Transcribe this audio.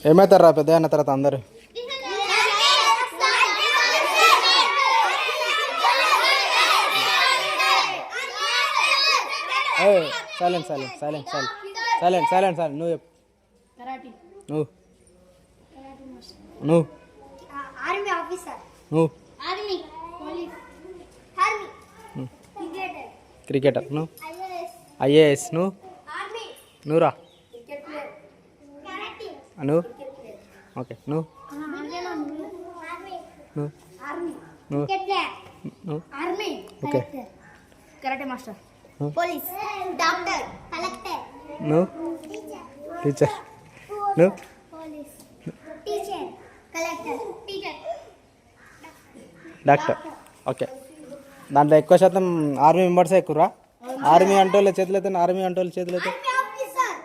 ఏమవుతారా పెద్ద అయిన తర్వాత అందరు? Silent silent silent silent silent silent silent. నువ్వు చెప్పు. నువ్వు నువ్వు ఆర్మీ ఆఫీసర్. నువ్వు ఆర్మీ పోలీస్. Army cricketer. నువ్వు ఐఏఎస్. నువ్వు ఆర్మీ నువ్వురా. Cricket player. కరాటే. నువ్వు ఓకే. నువ్వు ఆర్మీ నువ్వు ఆర్మీ నువ్వు క్రికెట్ ప్లేయర్. నువ్వు army okay. Karate master. Police. Doctor. Collector. నువ్వు టీచర్. నువ్వు police. Teacher. Collector. Teacher. Doctor. Okay. దాంట్లో ఎక్కువ శాతం ఆర్మీ మెంబర్సే ఎక్కువరా? ఆర్మీ అంటే వాళ్ళ చేతులైతే, ఆర్మీ అంటే వాళ్ళ చేతులైతే ఆఫీసర్.